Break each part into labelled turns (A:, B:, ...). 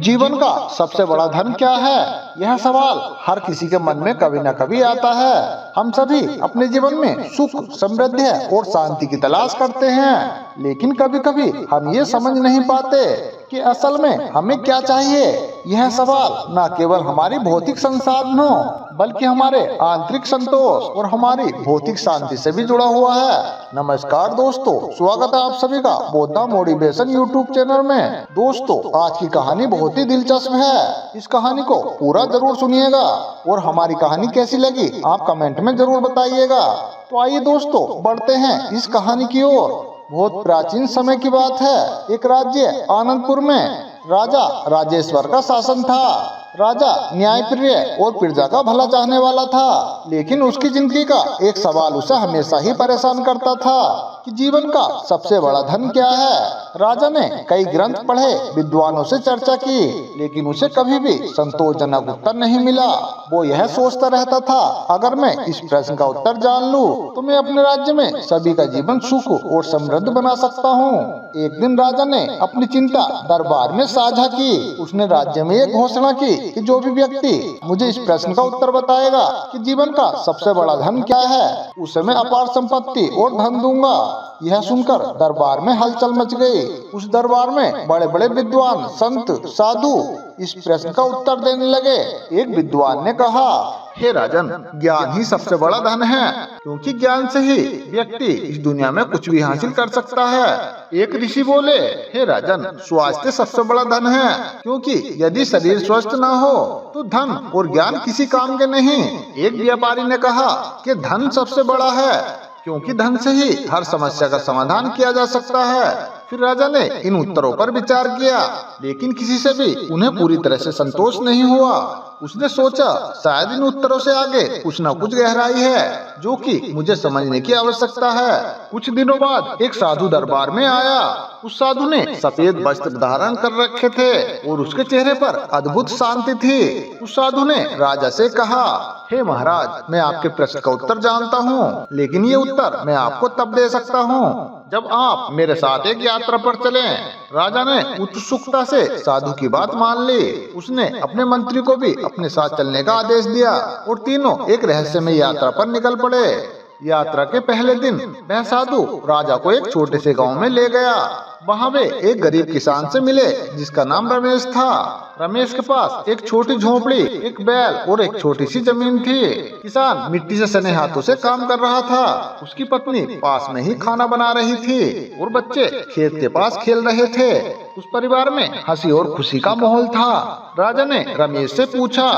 A: जीवन का सबसे बड़ा धन क्या है? यह सवाल हर किसी के मन में कभी न कभी आता है। हम सभी अपने जीवन में सुख, समृद्धि और शांति की तलाश करते हैं, लेकिन कभी कभी हम ये समझ नहीं पाते कि असल में हमें क्या चाहिए। यह सवाल न केवल हमारी भौतिक संसाधनों बल्कि हमारे आंतरिक संतोष और हमारी भौतिक शांति से भी जुड़ा हुआ है। नमस्कार दोस्तों, स्वागत है आप सभी का बोधा मोटिवेशन यूट्यूब चैनल में। दोस्तों, आज की कहानी बहुत ही दिलचस्प है। इस कहानी को पूरा जरूर सुनिएगा और हमारी कहानी कैसी लगी आप कमेंट में जरूर बताइएगा। तो आइए दोस्तों, बढ़ते हैं इस कहानी की ओर। बहुत प्राचीन समय की बात है। एक राज्य आनंदपुर में राजा राजेश्वर का शासन था। राजा न्यायप्रिय और प्रजा का भला चाहने वाला था, लेकिन उसकी जिंदगी का एक सवाल उसे हमेशा ही परेशान करता था कि जीवन का सबसे बड़ा धन क्या है। राजा ने कई ग्रंथ पढ़े, विद्वानों से चर्चा की, लेकिन उसे कभी भी संतोषजनक उत्तर नहीं मिला। वो यह सोचता रहता था, अगर मैं इस प्रश्न का उत्तर जान लूं, तो मैं अपने राज्य में सभी का जीवन सुख और समृद्ध बना सकता हूँ। एक दिन राजा ने अपनी चिंता दरबार में साझा की। उसने राज्य में एक घोषणा की कि जो भी व्यक्ति मुझे इस प्रश्न का उत्तर बताएगा कि जीवन का सबसे बड़ा धन क्या है, उसे मैं अपार संपत्ति और धन दूंगा। यह सुनकर दरबार में हलचल मच गई। उस दरबार में बड़े बड़े विद्वान, संत, साधु इस प्रश्न का उत्तर देने लगे। एक विद्वान ने कहा, हे राजन, ज्ञान ही सबसे बड़ा धन है, क्योंकि ज्ञान से ही व्यक्ति इस दुनिया में कुछ भी हासिल कर सकता है। एक ऋषि बोले, हे राजन, स्वास्थ्य सबसे बड़ा धन है, क्योंकि यदि शरीर स्वस्थ न हो तो धन और ज्ञान किसी काम के नहीं। एक व्यापारी ने कहा कि धन सबसे बड़ा है, क्योंकि धन से ही हर समस्या का समाधान किया जा सकता है। फिर राजा ने इन उत्तरों पर विचार किया, लेकिन किसी से भी उन्हें पूरी तरह से संतोष नहीं हुआ। उसने सोचा, शायद इन उत्तरों से आगे कुछ न कुछ गहराई है जो कि मुझे समझने की आवश्यकता है। कुछ दिनों बाद एक साधु दरबार में आया। उस साधु ने सफेद वस्त्र धारण कर रखे थे और उसके चेहरे पर अद्भुत शांति थी। उस साधु ने राजा से कहा, हे महाराज, मैं आपके प्रश्न का उत्तर जानता हूँ, लेकिन ये उत्तर मैं आपको तब दे सकता हूँ जब आप मेरे साथ एक यात्रा पर चलें। राजा ने उत्सुकता से साधु की बात मान ली। उसने अपने मंत्री को भी अपने साथ चलने का आदेश दिया और तीनों एक रहस्यमय यात्रा पर निकल पड़े। यात्रा के पहले दिन वह साधु राजा को एक छोटे से गांव में ले गया। वहाँ वे एक गरीब किसान से मिले जिसका नाम रमेश था। रमेश के पास एक छोटी झोपड़ी, एक बैल और एक छोटी सी जमीन थी। किसान मिट्टी से सने हाथों से काम कर रहा था। उसकी पत्नी पास में ही खाना बना रही थी और बच्चे खेत के पास खेल रहे थे। उस परिवार में हंसी और खुशी का माहौल था। राजा ने रमेश से पूछा,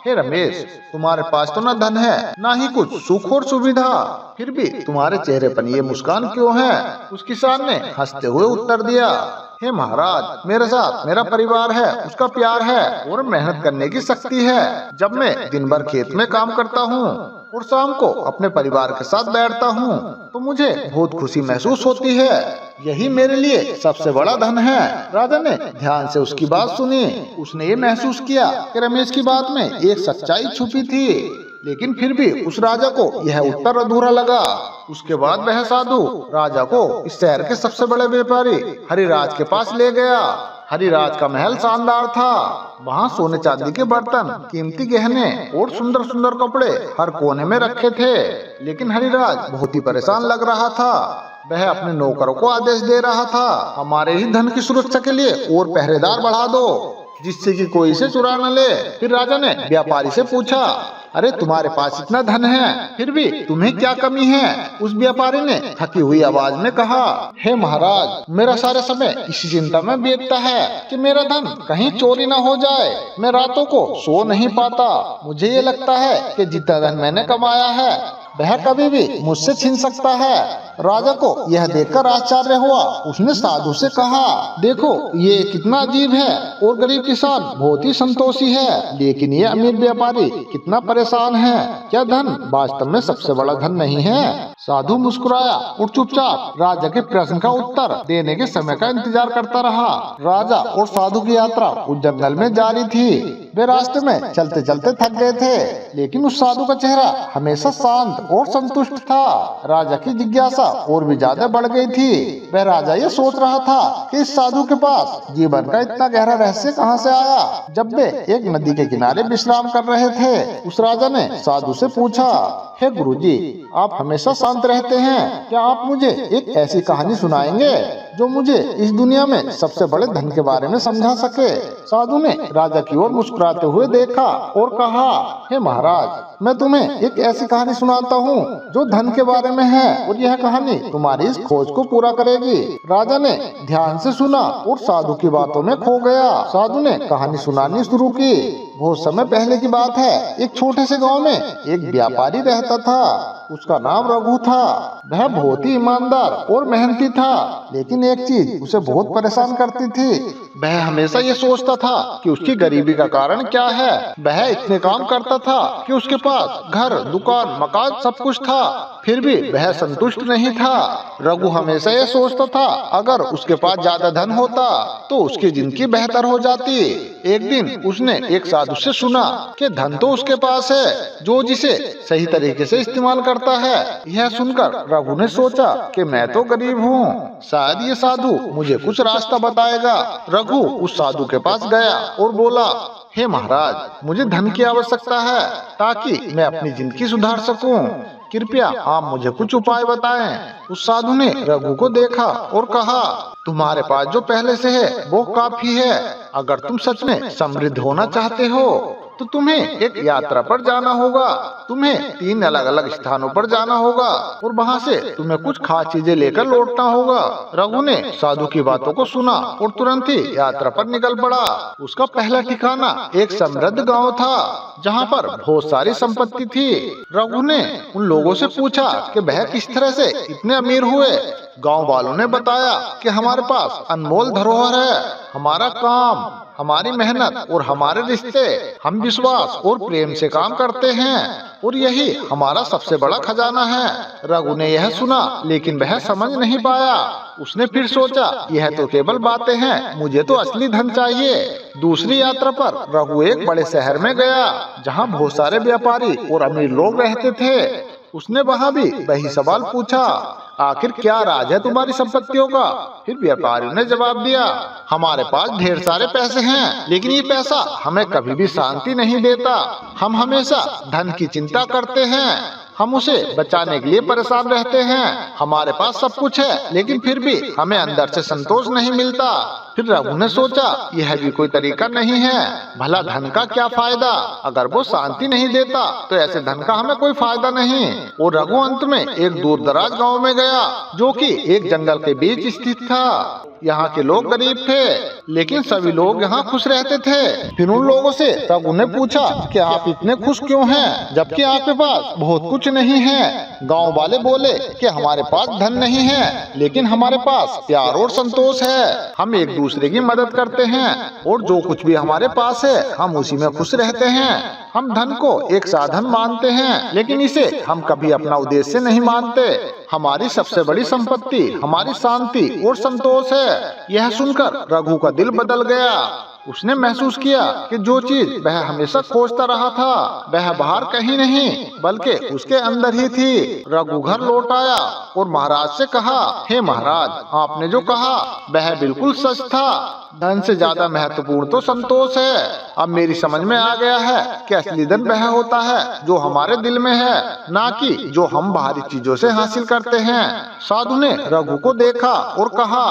A: हे रमेश, तुम्हारे पास तो न धन है, न ही कुछ सुख और सुविधा, फिर भी तुम्हारे चेहरे पर ये मुस्कान क्यों है? उस किसान ने हंसते हुए उत्तर दिया, हे महाराज, मेरे साथ मेरा परिवार है, उसका प्यार है और मेहनत करने की शक्ति है। जब मैं दिन भर खेत में काम करता हूँ और शाम को अपने परिवार के साथ बैठता हूँ, तो मुझे बहुत खुशी महसूस होती है। यही मेरे लिए सबसे बड़ा धन है। राजा ने ध्यान से उसकी बात सुनी। उसने ये महसूस किया कि रमेश की बात में एक सच्चाई छुपी थी, लेकिन फिर भी उस राजा को यह उत्तर अधूरा लगा। उसके बाद वह साधु राजा को इस शहर के सबसे बड़े व्यापारी हरिराज के पास ले गया। हरिराज का महल शानदार था। वहाँ सोने चांदी के बर्तन, कीमती गहने और सुंदर सुंदर कपड़े हर कोने में रखे थे। लेकिन हरिराज बहुत ही परेशान लग रहा था। वह अपने नौकरों को आदेश दे रहा था, हमारे ही धन की सुरक्षा के लिए और पहरेदार बढ़ा दो, जिससे कि कोई इसे चुरा न ले। फिर राजा ने व्यापारी से पूछा, अरे तुम्हारे पास इतना धन है, फिर भी तुम्हें क्या कमी है? उस व्यापारी ने थकी हुई आवाज में कहा, हे महाराज, मेरा सारा समय इसी चिंता में बीतता है कि मेरा धन कहीं चोरी न हो जाए। मैं रातों को सो नहीं पाता। मुझे ये लगता है कि जितना धन मैंने कमाया है वह कभी भी मुझसे छीन सकता है। राजा को यह देखकर आश्चर्य हुआ। उसने साधु से कहा, देखो, ये कितना अजीब है और गरीब किसान बहुत ही संतोषी है, लेकिन ये अमीर व्यापारी कितना परेशान है। क्या धन वास्तव में सबसे बड़ा धन नहीं है? साधु मुस्कुराया और चुपचाप राजा के प्रश्न का उत्तर देने के समय का इंतजार करता रहा। राजा और साधु की यात्रा उस जंगल में जारी थी। वे रास्ते में चलते चलते थक गए थे, लेकिन उस साधु का चेहरा हमेशा शांत और संतुष्ट था। राजा की जिज्ञासा और भी ज्यादा बढ़ गई थी। वह राजा ये सोच रहा था कि इस साधु के पास जीवन का इतना गहरा रहस्य कहाँ से आया। जब वे एक नदी के किनारे विश्राम कर रहे थे, उस राजा ने साधु से पूछा, हे गुरुजी, आप हमेशा शांत रहते हैं, क्या आप मुझे एक ऐसी कहानी सुनाएंगे जो मुझे इस दुनिया में सबसे बड़े धन के बारे में समझा सके। साधु ने राजा की ओर मुस्कुराते हुए देखा और कहा, हे महाराज, मैं तुम्हें एक ऐसी कहानी सुनाता हूँ जो धन के बारे में है, और यह कहानी तुम्हारी इस खोज को पूरा करेगी। राजा ने ध्यान से सुना और साधु की बातों में खो गया। साधु ने कहानी सुनानी शुरू की। बहुत समय पहले की बात है। एक छोटे से गांव में एक व्यापारी रहता था। उसका नाम रघु था। वह बहुत ही ईमानदार और मेहनती था, लेकिन एक चीज उसे बहुत परेशान करती थी। वह हमेशा ये सोचता था कि उसकी गरीबी का कारण क्या है। वह इतने काम करता था कि उसके पास घर, दुकान, मकान सब कुछ था, फिर भी वह संतुष्ट नहीं था। रघु हमेशा ये सोचता था, अगर उसके पास ज्यादा धन होता तो उसकी जिंदगी बेहतर हो जाती। एक दिन उसने एक साधु से सुना कि धन तो उसके पास है, जो जिसे सही तरीके से इस्तेमाल करता है। यह सुनकर रघु ने सोचा कि मैं तो गरीब हूँ, शायद ये साधु मुझे कुछ रास्ता बताएगा। रघु उस साधु के पास गया और बोला, हे महाराज, मुझे धन की आवश्यकता है ताकि मैं अपनी जिंदगी सुधार सकूं। कृपया आप मुझे कुछ उपाय बताएं। उस साधु ने रघु को देखा और कहा, तुम्हारे पास जो पहले से है वो काफी है। अगर तुम सच में समृद्ध होना चाहते हो तो तुम्हें एक यात्रा पर जाना होगा। तुम्हें 3 अलग अलग स्थानों पर जाना होगा और वहाँ से तुम्हें कुछ खास चीजें लेकर लौटना होगा। रघु ने साधु की बातों को सुना और तुरंत ही यात्रा पर निकल पड़ा। उसका पहला ठिकाना एक समृद्ध गांव था, जहाँ पर बहुत सारी संपत्ति थी। रघु ने उन लोगों से पूछा कि वह किस तरह से इतने अमीर हुए। गांव वालों ने बताया कि हमारे पास अनमोल धरोहर है, हमारा काम, हमारी मेहनत और हमारे रिश्ते। हम विश्वास और प्रेम से काम करते हैं और यही हमारा सबसे बड़ा खजाना है। रघु ने यह सुना, लेकिन वह समझ नहीं पाया। उसने फिर सोचा, यह तो केवल बातें हैं, मुझे तो असली धन चाहिए। दूसरी यात्रा पर रघु एक बड़े शहर में गया, जहाँ बहुत सारे व्यापारी और अमीर लोग रहते थे। उसने वहाँ भी वही सवाल पूछा, आखिर क्या राज है तुम्हारी संपत्तियों का? फिर व्यापारी ने जवाब दिया, हमारे पास ढेर सारे पैसे हैं, लेकिन ये पैसा हमें कभी भी शांति नहीं देता। हम हमेशा धन की चिंता करते हैं, हम उसे बचाने के लिए परेशान रहते हैं। हमारे पास सब कुछ है, लेकिन फिर भी हमें अंदर से संतोष नहीं मिलता। फिर रघु ने सोचा, यह भी कोई तरीका नहीं है। भला धन का क्या फायदा? अगर वो शांति नहीं देता तो ऐसे धन का हमें कोई फायदा नहीं। और रघु अंत में एक दूर दराज गाँव में गया, जो कि एक जंगल के बीच स्थित था। यहाँ के लोग गरीब थे, लेकिन सभी लोग यहाँ खुश रहते थे। फिर उन लोगों से रघु ने पूछा कि आप इतने खुश क्यों हैं, जबकि आपके पास बहुत कुछ नहीं है। गांव वाले बोले कि हमारे पास धन नहीं है, लेकिन हमारे पास प्यार और संतोष है। हम एक दूसरे की मदद करते हैं और जो कुछ भी हमारे पास है हम उसी में खुश रहते हैं। हम धन को एक साधन मानते हैं, लेकिन इसे हम कभी अपना उद्देश्य नहीं मानते। हमारी सबसे बड़ी संपत्ति हमारी शांति और संतोष है। यह सुनकर रघु का दिल बदल गया। उसने महसूस किया कि जो चीज वह हमेशा खोजता रहा था वह बाहर कहीं नहीं बल्कि उसके अंदर ही थी। रघु घर लौट आया और महाराज से कहा, हे महाराज, आपने जो कहा वह बिल्कुल सच था। धन से ज्यादा महत्वपूर्ण तो संतोष है। अब मेरी समझ में आ गया है कि असली धन वह होता है जो हमारे दिल में है, ना कि जो हम बाहरी चीजों से हासिल करते हैं। साधु ने रघु को देखा और कहा,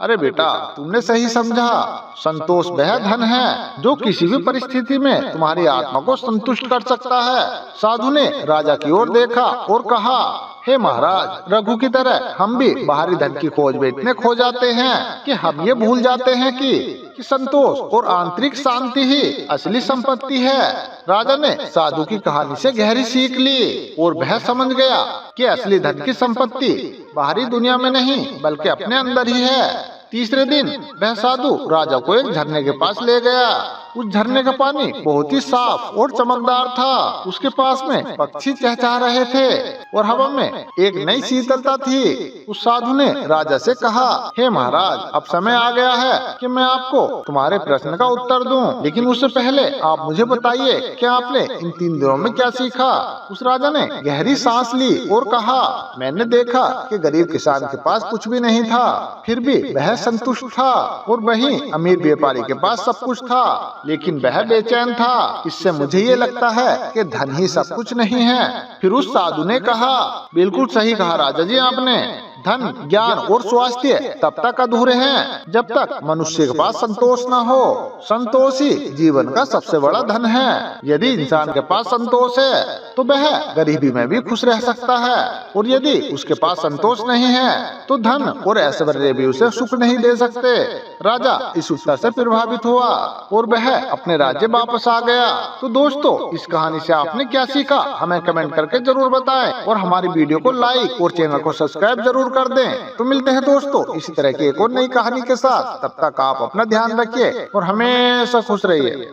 A: अरे बेटा, तुमने सही समझा। संतोष वह धन है जो किसी भी परिस्थिति में तुम्हारी आत्मा को संतुष्ट कर सकता है। साधु ने राजा की ओर देखा और कहा, हे महाराज, रघु की तरह हम भी बाहरी धन की खोज में इतने खो जाते हैं कि हम ये भूल जाते हैं कि संतोष और आंतरिक शांति ही असली संपत्ति है। राजा ने साधु की कहानी से गहरी सीख ली और वह समझ गया कि असली धन की संपत्ति बाहरी दुनिया में नहीं बल्कि अपने अंदर ही है। तीसरे दिन वह साधु राजा को एक झरने के पास ले गया। उस झरने का पानी बहुत ही साफ और चमकदार था। उसके पास में पक्षी चहचहा रहे थे और हवा में एक नई शीतलता थी। उस साधु ने राजा से कहा, हे महाराज, अब समय आ गया है कि मैं आपको तुम्हारे प्रश्न का उत्तर दूं, लेकिन उससे पहले आप मुझे बताइए कि आपने इन 3 दिनों में क्या सीखा। उस राजा ने गहरी सांस ली और कहा, मैंने देखा कि गरीब किसान के पास कुछ भी नहीं था, फिर भी वह संतुष्ट था, और वहीं अमीर व्यापारी के पास सब कुछ था, लेकिन वह बेचैन था। इससे मुझे ये लगता है कि धन ही सब कुछ नहीं है। फिर उस साधु ने कहा, बिल्कुल सही कहा राजा जी आपने। धन, ज्ञान और स्वास्थ्य तब तक अधूरे हैं जब तक मनुष्य के पास संतोष न हो। संतोष ही जीवन का सबसे बड़ा धन है। यदि इंसान के पास संतोष है तो वह गरीबी में भी खुश रह सकता है, और यदि उसके पास संतोष नहीं है तो धन और ऐश्वर्य भी उसे सुख नहीं दे सकते। राजा इस उत्तर से प्रभावित हुआ और वह अपने राज्य वापस आ गया। तो दोस्तों, इस कहानी से आपने क्या सीखा हमें कमेंट करके जरूर बताएं, और हमारी वीडियो को लाइक और चैनल को सब्सक्राइब जरूर कर दें। तो मिलते हैं दोस्तों इसी तरह की एक और नई कहानी के साथ। तब तक आप अपना ध्यान रखिए और हमेशा खुश रहिए।